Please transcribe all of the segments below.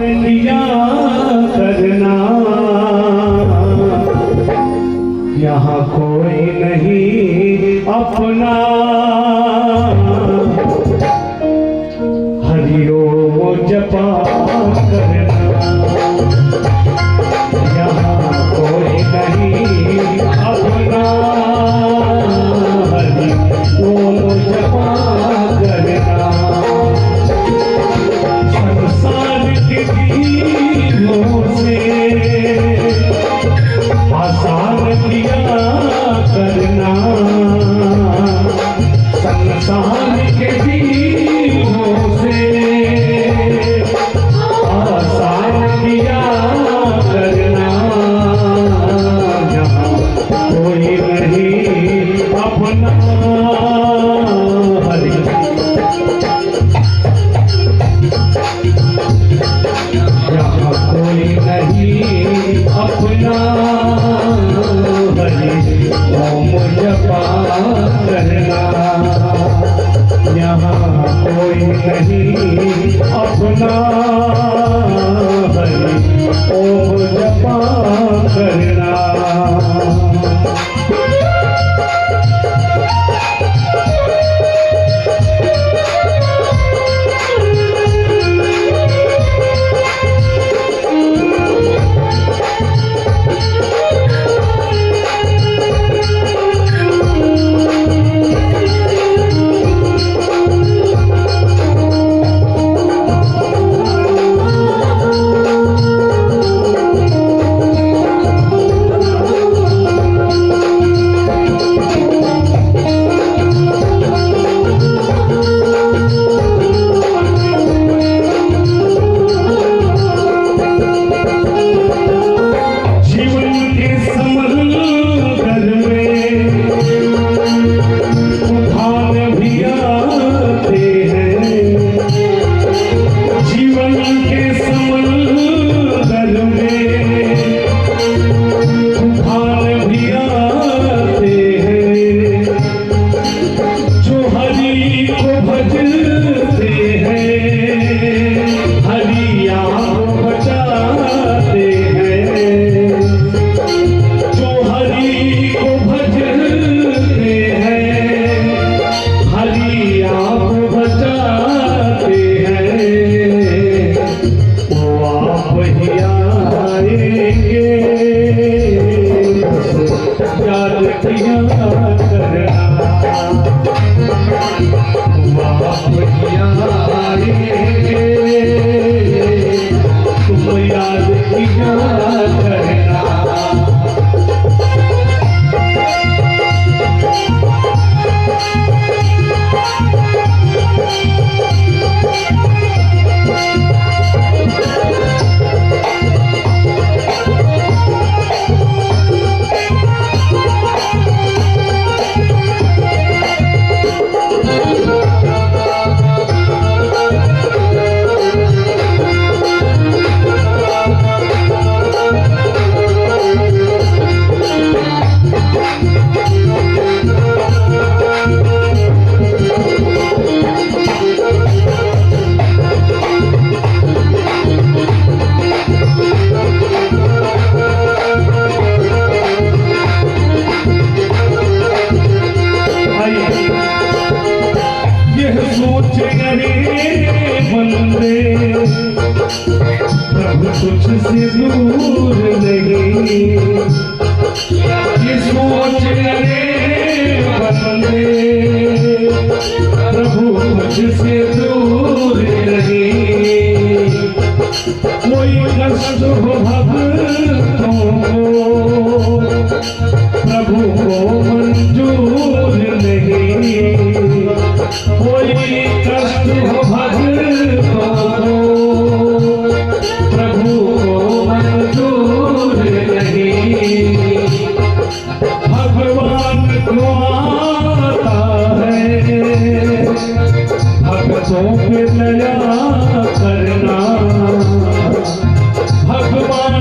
लिया करना, यहाँ कोई नहीं अपना। हरिओम जपा करना, यहाँ कोई नहीं अपना। हरिओम जपा करना, संसार के जीवों से आसान किया करना। संसार के जीवों से आसान किया करना, यहाँ कोई नहीं अपना। हरि यहाँ कोई नहीं अपना। हरि ओम जपा करना, यहाँ कोई नहीं अपना। हरि ओम जपा करना। तुझसे दूर नहीं, ये सोच करे बंदे, प्रभु मुझसे दूर नहीं। कोई कष्ट हो भक्तों को, प्रभु को मंजूर नहीं। कोई कष्ट हो भक्तों को, प्रभु को मंजूर नहीं। भगवान को आता है भक्तों पे दया करना। भगवान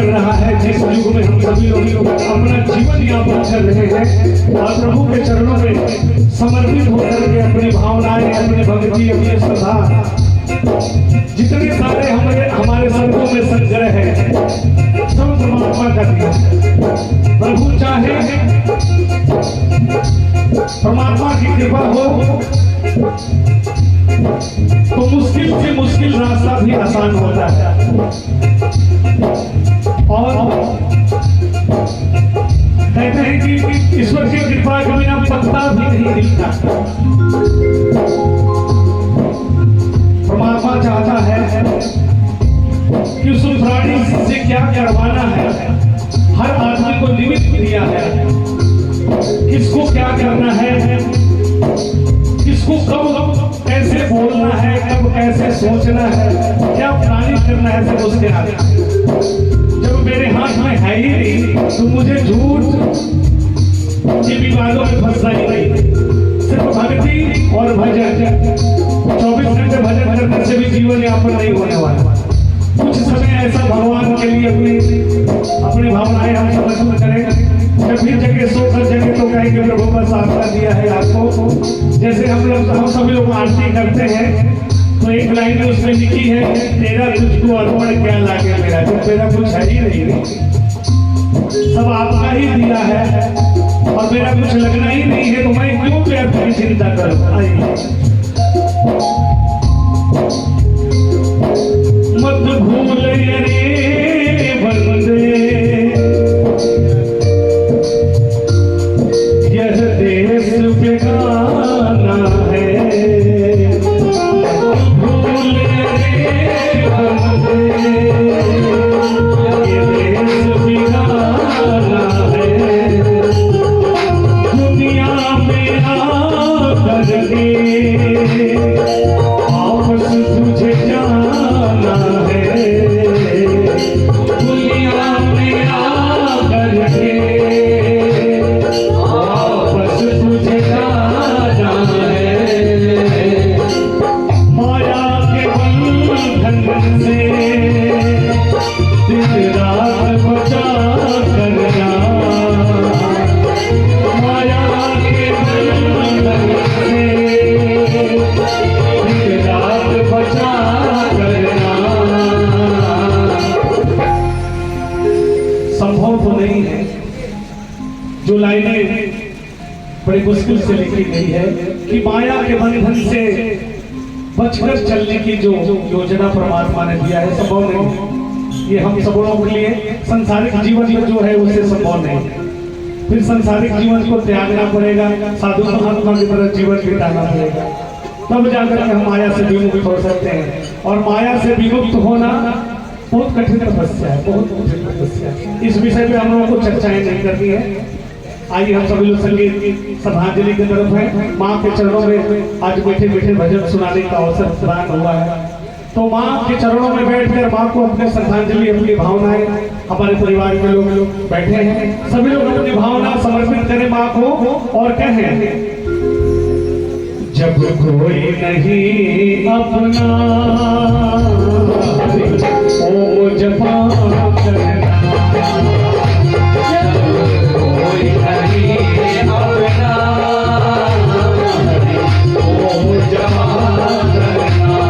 कर रहा है, जिस युग में हम सभी लोग अपना जीवन यापन कर रहे हैं और प्रभु के चरणों में समर्पित होकर के अपनी भावनाएं, अपनी भक्ति, अपनी श्रद्धा, जितने सारे हमारे संतों में संग्रह है, सब परमात्मा का दिया। प्रभु चाहे परमात्मा की कृपा हो तो मुश्किल से मुश्किल रास्ता भी आसान होता है। और कहते हैं कि ईश्वर की कृपा के बिना पत्ता भी नहीं हिलता। परमात्मा चाहता है कि उस प्राणी से क्या करवाना है, हर आदमी को निमित्त दिया है, किसको क्या करना है, किसको कब कैसे बोलना है, कब कैसे सोचना है, क्या प्लानिंग करना है, सब उसके हाथ में। जब मेरे हाथ में है ही नहीं तो मुझे झूठ की विवादों में फंसना ही नहीं। सिर्फ भक्ति और भजन, 24 घंटे भजन करने से भी जीवन यापन नहीं होने वाला। कुछ समय ऐसा भगवान के लिए अपनी भावनाएं हम समर्पित करें। जब भी जगह सोकर जगह तो कहेंगे प्रभु बस आपका दिया है आपको। जैसे हम सभी लोग आरती करते हैं तो एक लाइन में उसमें लिखी है, तेरा तुझको अर्पण क्या लागे मेरा, जब तेरा कुछ है ही नहीं, सब आपका ही दिया है और मेरा कुछ लगना ही नहीं है, तो मैं क्यों व्यर्थ की चिंता करूं। मत भूल रे बंदे यह देश बेगाना है, भूल रे बंदे यह देश बेगाना है, दुनिया में आकर के वापस तुझे जाना है, दुनिया में आकर के वापस तुझे जाना है। माया के बंधन से दिन रात बचा करना, माया के बंधन से दिन रात बचा करना। संभव तो नहीं है, जो लाइनें बड़ी मुश्किल से लिखी गई है कि माया के बंधन से बचकर चलने की जो योजना परमात्मा ने दिया है, संभव नहीं। ये हम सब लोगों के लिए सांसारिक जीवन में जो है उससे संभव नहीं। फिर सांसारिक जीवन को त्यागना पड़ेगा, साधु महात्मा की तरह जीवन बिताना पड़ेगा, तब जाकर के हम माया से विमुक्त हो सकते हैं। और माया से विमुक्त होना बहुत कठिन तपस्या है, बहुत कठिन तपस्या है। इस विषय पे हम लोगों को चर्चाएं नहीं करनी है। आइए हम सभी लोग संगीत की श्रद्धांजलि की तरफ है। माँ के चरणों में आज मीठे मीठे भजन सुनाने का अवसर प्रदान हुआ है, तो माँ के चरणों में बैठकर माँ को अपने श्रद्धांजलि, अपनी भावनाएं, हमारे परिवार के लोग बैठे हैं, सभी लोग अपनी भावना समर्पित करें माँ को और कहें, जब कोई नहीं अपना ओ जपा करना, जब कोई नहीं अपना ओ जपा करना।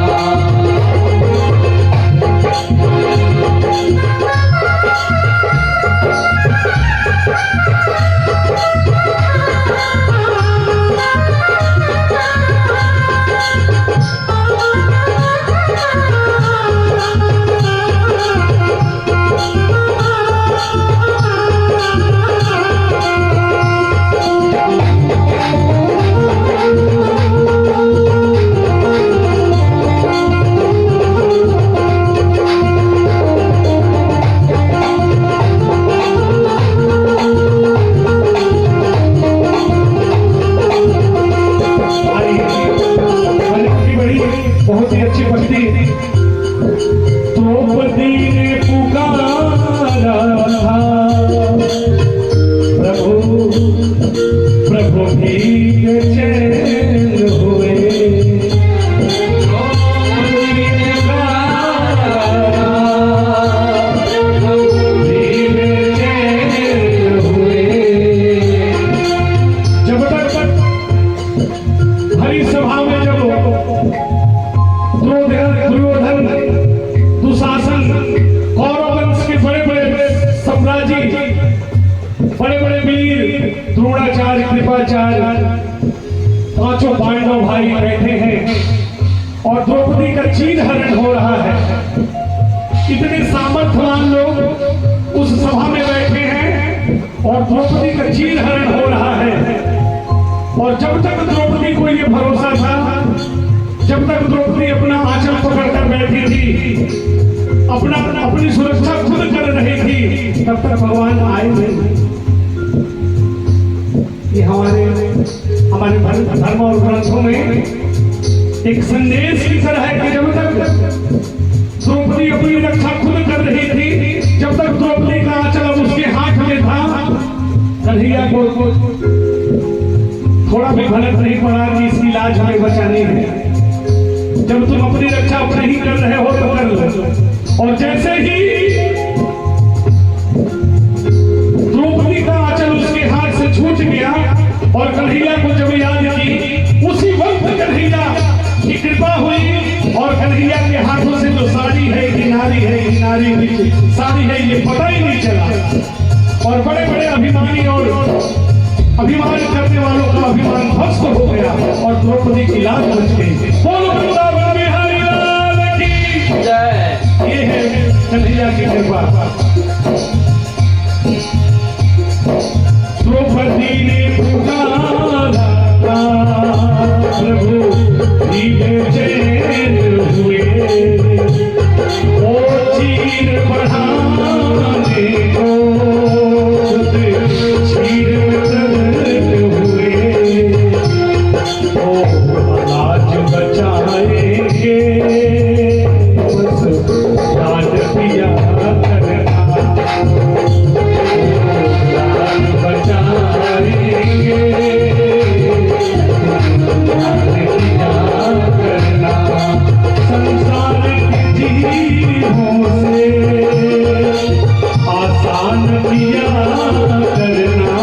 कृपाचार्य पांचों पांडव भाई बैठे हैं और द्रौपदी का चीर हरण हो रहा है। इतने सामर्थ्यवान लोग उस सभा में बैठे हैं और द्रौपदी का चीर हरण हो रहा है। और जब तक द्रौपदी को ये भरोसा था, जब तक द्रौपदी अपना आंचल पकड़कर बैठी थी, अपनी सुरक्षा खुद कर रही थी, तब तक भगवान आए नहीं। ये हमारे धर्म और ग्रंथों में एक संदेश की तरह है कि जब तक द्रौपदी अपनी रक्षा खुद कर रही थी, जब तक द्रौपदी का आंचल उसके हाथ में था, कन्हैया को थोड़ा भी भनक नहीं पड़ा कि इसकी लाज हमें बचानी है। जब तुम अपनी रक्षा अपने ही कर रहे हो तो कर लो। और जैसे ही द्रौपदी का आंचल उसके हाथ से छूट गया और कन्हैया को जब याद की, उसी वक्त कन्हैया की कृपा हुई और कन्हैया के हाथों से जो साड़ी है कि नारी है कि नारी साड़ी है, ये पता ही नहीं चला। और बड़े बड़े अभिमानी और अभिमान करने वालों का अभिमान ध्वस्त हो गया और द्रौपदी की लाज बच गई। बोलो वृंदावन बिहारी लाल की जय। ये है कन्हैया की कृपा। द्रौपदी ने पुकारा प्रभु धीरे चैन हुए, ओ चीर बढ़ाने को चीर बचाएंगे, बस याद पिया करना, याद बचाएंगे, याद पिया करना। संसार की जीवों से आसान पिया करना,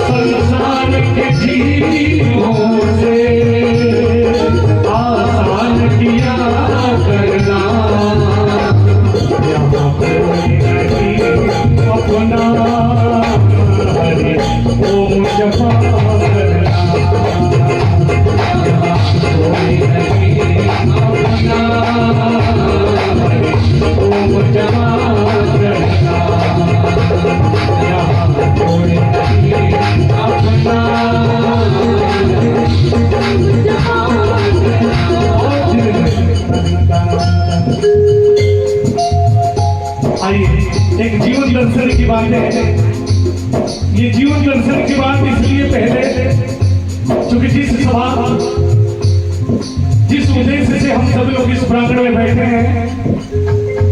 संसार के जीवों से एक जीवन दर्शन की बात है। ये जीवन दर्शन की बात इसलिए पहले, क्योंकि जिस उद्देश्य से हम सब लोग इस प्रांगण में बैठे हैं,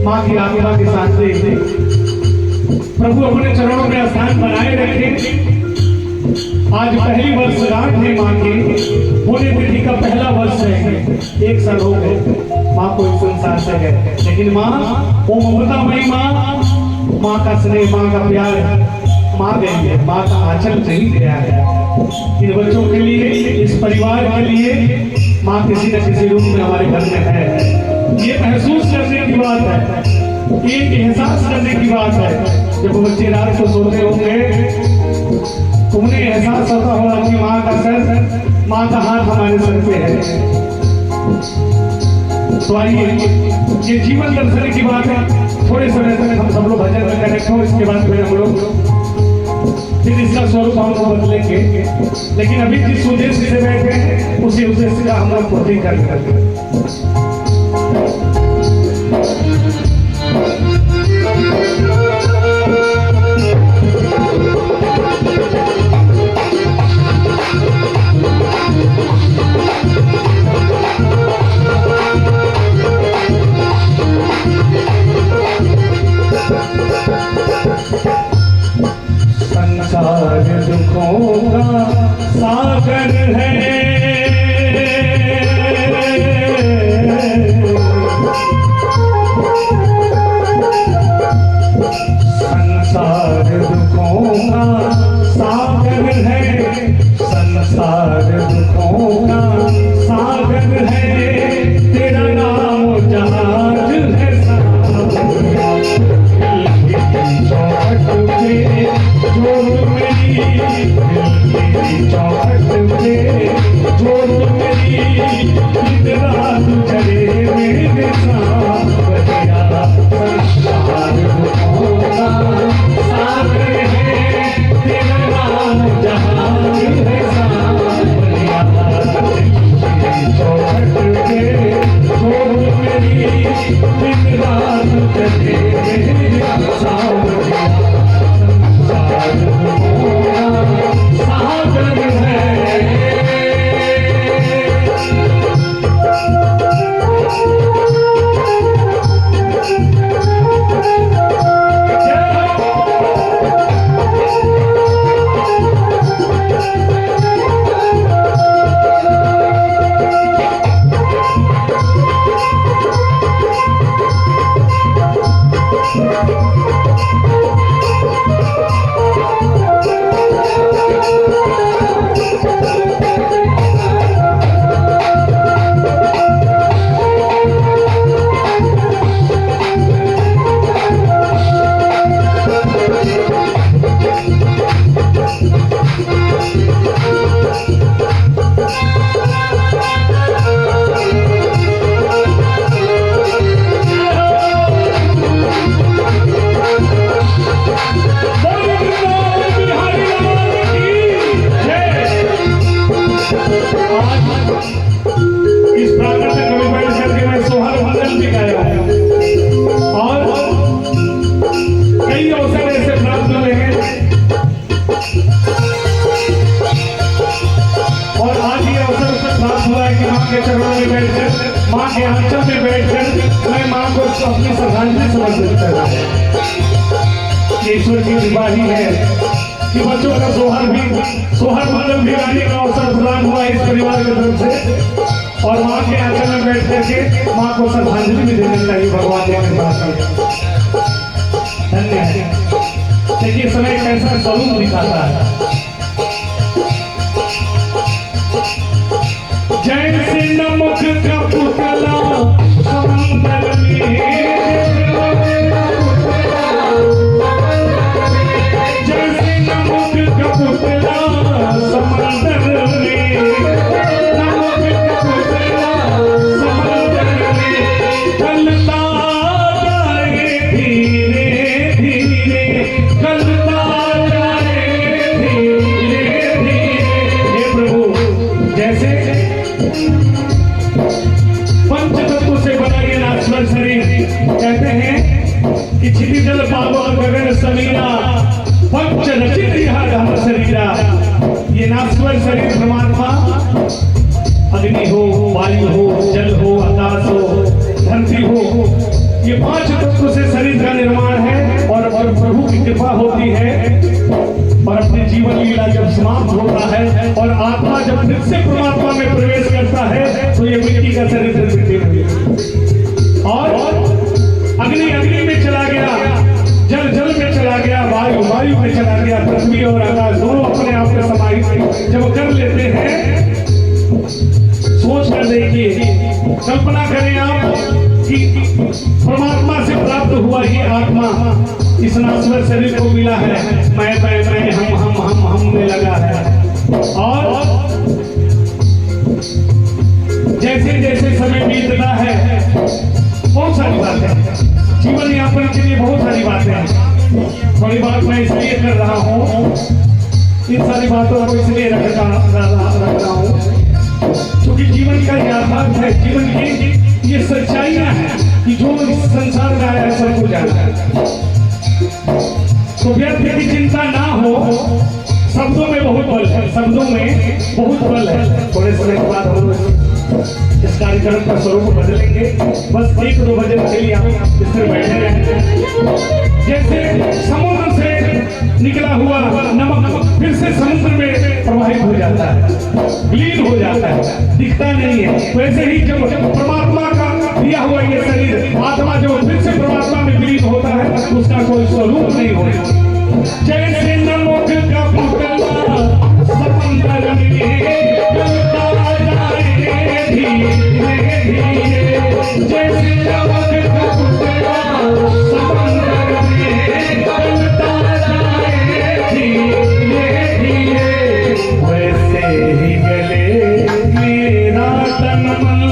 माँ की आज्ञा के साथ से प्रभु अपने चरणों में स्थान बनाए रखे। आज पहली वर्षगांठ है माँ की, पुण्यतिथि का पहला वर्ष है। 1 साल हो गए माँ को इस संसार से गए, लेकिन माँ वो ममतामयी माँ का स्नेह, माँ का प्यार, माँ गई है, माँ का आंचल नहीं गया है। इन बच्चों के लिए, इस परिवार के लिए माँ किसी न किसी रूप में हमारे घर में है। ये महसूस करने की बात है, एक एहसास करने की बात है। जब बच्चे रात को सोते होंगे, उन्हें एहसास होता होगा कि माँ का सर, माँ का हाथ हमारे सर पे है। तो आइए, ये जीवन दर्शन की बात है। थोड़े समय तक हम सब लोग भजन में कनेक्ट हो, इसके बाद फिर हम लोग फिर इसका स्वरूप हम लोग बदलेंगे। लेकिन अभी जिस उद्देश्य से बैठे हैं, उसी उद्देश्य का हम लोग पूर्ति करेंगे। संसार दुखों का सागर है, माँ के आंचल में बैठकर मैं माँ को अपनी श्रद्धांजलि समर्पित कर रहा हूँ। ईश्वर की कृपा ही है कि बच्चों का सोहर मंगल भी गाने का अवसर प्रदान हुआ इस परिवार की तरफ से, और माँ के आंचल में बैठ करके माँ को श्रद्धांजलि भी देनी चाहिए। भगवान ने कृपा कर धन्य है। देखिए समय कैसा स्वरूप दिखाता है। जैसे नमक का पुतला समंदर में, जैसे नमक का पुतला समंदर में, नमक का पुतला समंदर में गलता जाए धीरे धीरे, गलता जाए धीरे धीरे। हे प्रभु, जैसे पंचतत्व से बना ये नाश्वर शरीर, कहते हैं कि क्षिति जल पावन गगन समीरा, पंच रचित यह धर्म शरीरा। ये नाश्वर शरीर परमात्मा अग्नि हो, वायु हो, जल हो, आकाश हो, धरती हो, ये पांच तत्व से शरीर का निर्माण है। और प्रभु की कृपा होती है और अपने जीवन लीला जब समाप्त होता है और आत्मा जब फिर से परमात्मा में प्रवेश करता है तो ये मिट्टी का शरीर फिर मिट्टी में, और अग्नि में चला गया, जल में चला गया, वायु में चला गया, पृथ्वी और आकाश दोनों अपने आप में समाहित जब कर लेते हैं। सोच कर देखिए, कल्पना करें आप कि परमात्मा से प्राप्त हुआ ये आत्मा इस नाश्वर शरीर को मिला है, मैं हम में लगा है। और जैसे जैसे समय बीतता है, बहुत सारी बातें जीवन यापन के लिए, बहुत सारी बातें हैं। थोड़ी बात मैं इसलिए कर रहा हूँ, इन सारी बातों को इसलिए रख रहा हूँ क्योंकि जीवन का यथार्थ है, जीवन की ये सच्चाइयाँ हैं कि जो इस संसार में आया है सबको जाना है। तो व्यर्थ की चिंता ना हो, शब्दों में बहुत बल है, शब्दों में बहुत बल है। थोड़े समय के बाद हम इस कार्यक्रम का स्वरूप बदलेंगे, बस 1-2 बजे के लिए हम इसमें बैठे रहेंगे। जैसे समुद्र से निकला हुआ नमक फिर से समुद्र में प्रवाहित हो जाता है, विलीन हो जाता है, दिखता नहीं है, वैसे ही जब परमात्मा का दिया हुआ ये शरीर, आत्मा जब फिर से परमात्मा में विलीन होता है उसका कोई स्वरूप नहीं होता। जैसे नमक का पुतला समंदर में गलता जाए धीरे धीरे, जैसे नमक का पुतला समंदर में गलता जाए धीरे धीरे, वैसे ही गले मेरा तन मन,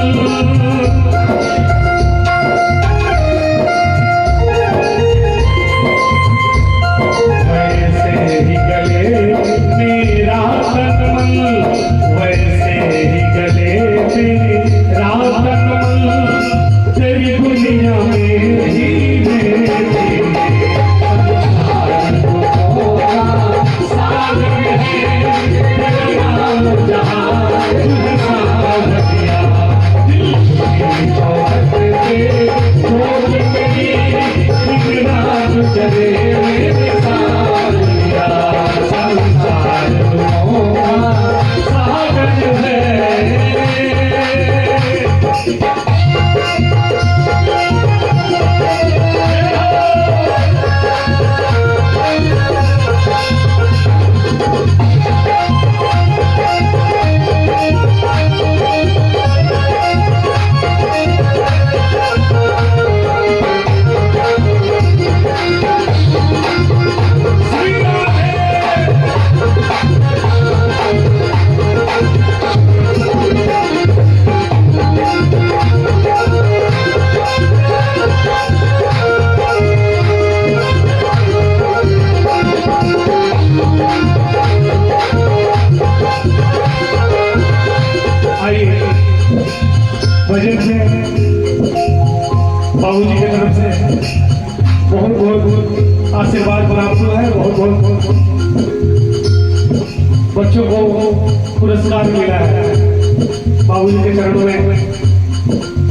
पुरस्कार मिला है। बाबूजी के चरणों में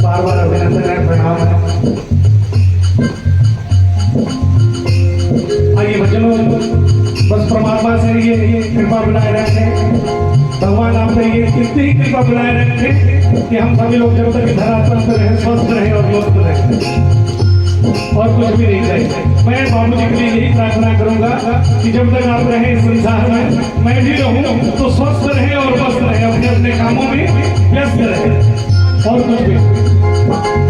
बार बार अभिनंदन है, प्रणाम है। आइए बच्चों, बस परमात्मा से ये कृपा बनाए रखे, भगवान आप पे ये इतनी ही कृपा बनाए रखे कि हम सभी लोग जब तक धरातल पर रहे, स्वस्थ रहे और मस्त रहे, और कुछ भी नहीं चाहिए। मैं बाबूजी के लिए यही प्रार्थना करूंगा कि जब तक आप रहे इस संसार में, मैं भी रहूं तो स्वस्थ रहे और मस्त रहे, अपने अपने कामों में व्यस्त रहे, और कुछ भी।